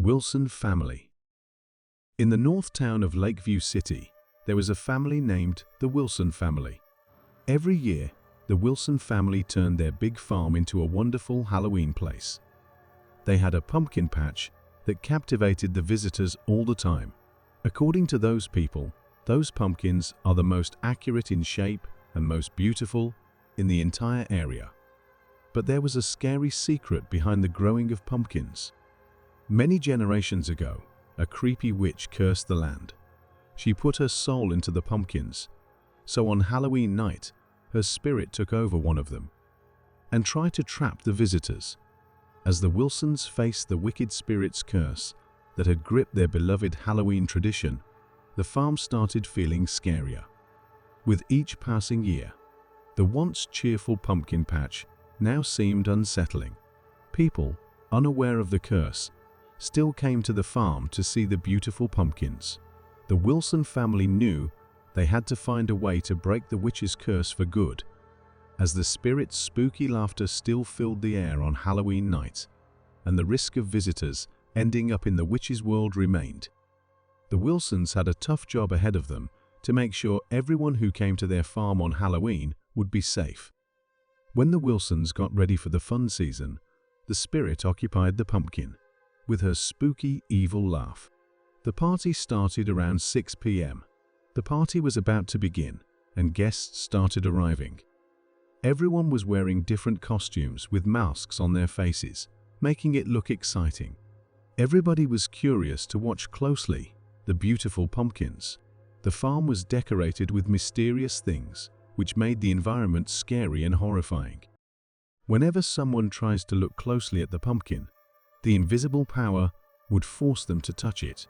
Wilson family. In the north town of Lakeview City, there was a family named the Wilson family. Every year, the Wilson family turned their big farm into a wonderful Halloween place. They had a pumpkin patch that captivated the visitors all the time. According to those people, those pumpkins are the most accurate in shape and most beautiful in the entire area. But there was a scary secret behind the growing of pumpkins. Many generations ago, a creepy witch cursed the land. She put her soul into the pumpkins, so on Halloween night, her spirit took over one of them and tried to trap the visitors. As the Wilsons faced the wicked spirit's curse that had gripped their beloved Halloween tradition, the farm started feeling scarier. With each passing year, the once cheerful pumpkin patch now seemed unsettling. People, unaware of the curse, still came to the farm to see the beautiful pumpkins. The Wilson family knew they had to find a way to break the witch's curse for good, as the spirit's spooky laughter still filled the air on Halloween night, and the risk of visitors ending up in the witch's world remained. The Wilsons had a tough job ahead of them to make sure everyone who came to their farm on Halloween would be safe. When the Wilsons got ready for the fun season, the spirit occupied the pumpkin with her spooky, evil laugh. The party started around 6 p.m. The party was about to begin, and guests started arriving. Everyone was wearing different costumes with masks on their faces, making it look exciting. Everybody was curious to watch closely the beautiful pumpkins. The farm was decorated with mysterious things, which made the environment scary and horrifying. Whenever someone tries to look closely at the pumpkin, the invisible power would force them to touch it,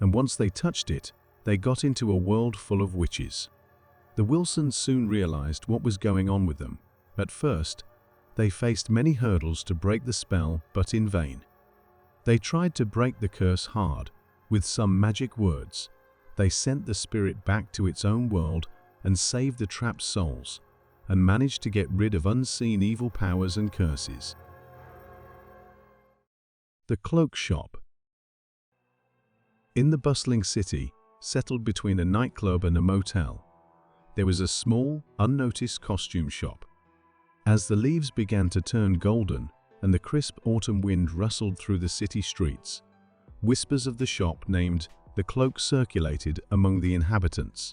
and once they touched it, they got into a world full of witches. The Wilsons soon realized what was going on with them. At first, they faced many hurdles to break the spell, but in vain. They tried to break the curse hard. With some magic words, they sent the spirit back to its own world and saved the trapped souls, and managed to get rid of unseen evil powers and curses. The Cloak Shop. In the bustling city, settled between a nightclub and a motel, there was a small, unnoticed costume shop. As the leaves began to turn golden and the crisp autumn wind rustled through the city streets, whispers of the shop named The Cloak circulated among the inhabitants.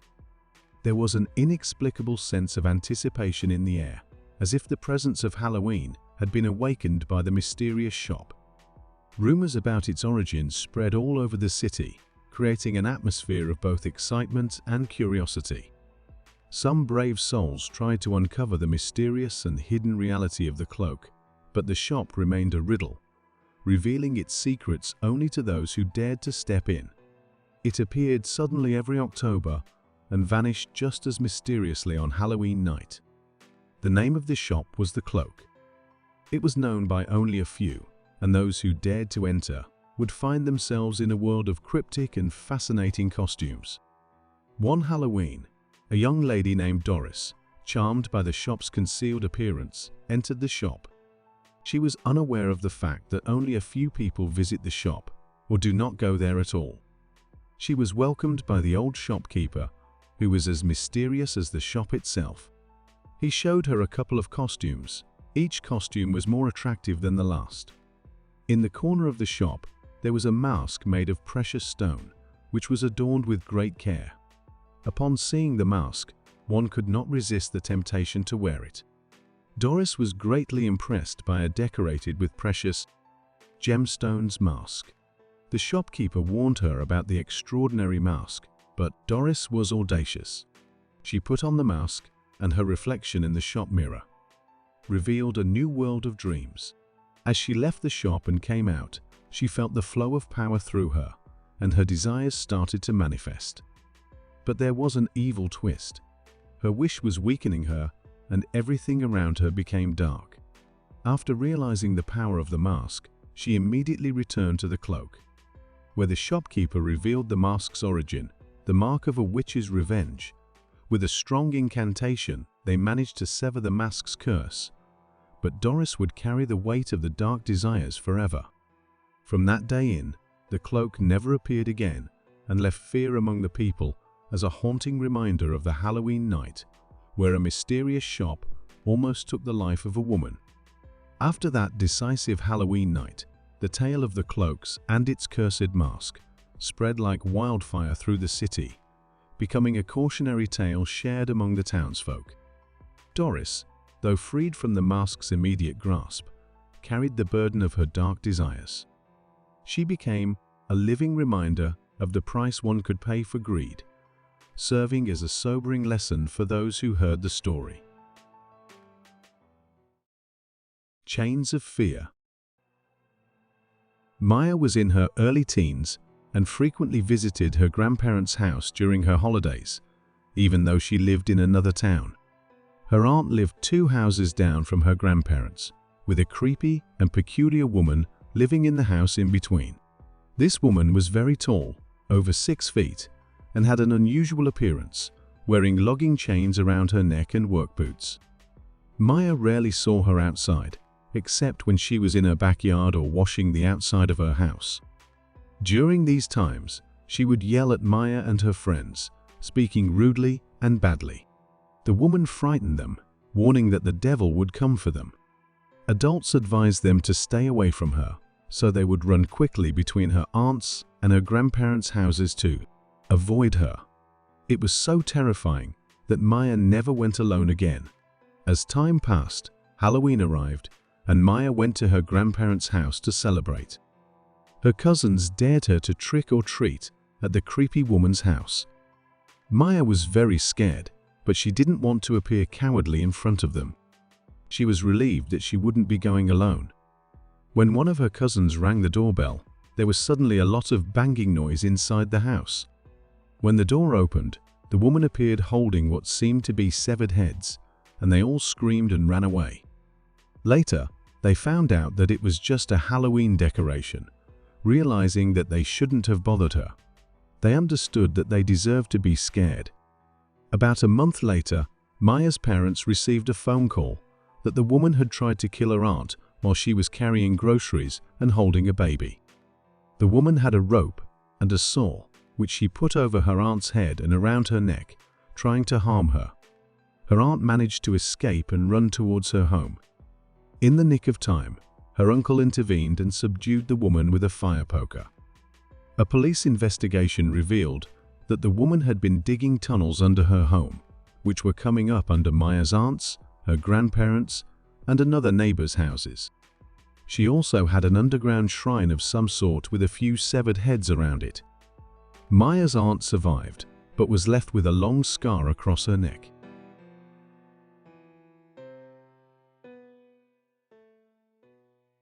There was an inexplicable sense of anticipation in the air, as if the presence of Halloween had been awakened by the mysterious shop. Rumors about its origins spread all over the city, creating an atmosphere of both excitement and curiosity. Some brave souls tried to uncover the mysterious and hidden reality of the cloak, but the shop remained a riddle, revealing its secrets only to those who dared to step in. It appeared suddenly every October and vanished just as mysteriously on Halloween night. The name of the shop was The Cloak. It was known by only a few, and those who dared to enter would find themselves in a world of cryptic and fascinating costumes. One Halloween, a young lady named Doris, charmed by the shop's concealed appearance, entered the shop. She was unaware of the fact that only a few people visit the shop or do not go there at all. She was welcomed by the old shopkeeper, who was as mysterious as the shop itself. He showed her a couple of costumes. Each costume was more attractive than the last. In the corner of the shop, there was a mask made of precious stone, which was adorned with great care. Upon seeing the mask, one could not resist the temptation to wear it. Doris was greatly impressed by a decorated with precious gemstones mask. The shopkeeper warned her about the extraordinary mask, but Doris was audacious. She put on the mask, and her reflection in the shop mirror revealed a new world of dreams. As she left the shop and came out, she felt the flow of power through her, and her desires started to manifest. But there was an evil twist. Her wish was weakening her, and everything around her became dark. After realizing the power of the mask, she immediately returned to the cloak, where the shopkeeper revealed the mask's origin, the mark of a witch's revenge. With a strong incantation, they managed to sever the mask's curse, but Doris would carry the weight of the dark desires forever. From that day in, the cloak never appeared again and left fear among the people as a haunting reminder of the Halloween night, where a mysterious shop almost took the life of a woman. After that decisive Halloween night, the tale of the cloaks and its cursed mask spread like wildfire through the city, becoming a cautionary tale shared among the townsfolk. Doris, though freed from the mask's immediate grasp, carried the burden of her dark desires. She became a living reminder of the price one could pay for greed, serving as a sobering lesson for those who heard the story. Chains of Fear. Maya was in her early teens and frequently visited her grandparents' house during her holidays, even though she lived in another town. Her aunt lived 2 houses down from her grandparents, with a creepy and peculiar woman living in the house in between. This woman was very tall, over 6 feet, and had an unusual appearance, wearing logging chains around her neck and work boots. Maya rarely saw her outside, except when she was in her backyard or washing the outside of her house. During these times, she would yell at Maya and her friends, speaking rudely and badly. The woman frightened them, warning that the devil would come for them. Adults advised them to stay away from her, so they would run quickly between her aunt's and her grandparents' houses to avoid her. It was so terrifying that Maya never went alone again. As time passed, Halloween arrived, and Maya went to her grandparents' house to celebrate. Her cousins dared her to trick or treat at the creepy woman's house. Maya was very scared, but she didn't want to appear cowardly in front of them. She was relieved that she wouldn't be going alone. When one of her cousins rang the doorbell, there was suddenly a lot of banging noise inside the house. When the door opened, the woman appeared holding what seemed to be severed heads, and they all screamed and ran away. Later, they found out that it was just a Halloween decoration, realizing that they shouldn't have bothered her. They understood that they deserved to be scared. About a month later, Maya's parents received a phone call that the woman had tried to kill her aunt while she was carrying groceries and holding a baby. The woman had a rope and a saw, which she put over her aunt's head and around her neck, trying to harm her. Her aunt managed to escape and run towards her home. In the nick of time, her uncle intervened and subdued the woman with a fire poker. A police investigation revealed that the woman had been digging tunnels under her home, which were coming up under Maya's aunt's, her grandparents', and another neighbor's houses. She also had an underground shrine of some sort with a few severed heads around it. Maya's aunt survived, but was left with a long scar across her neck.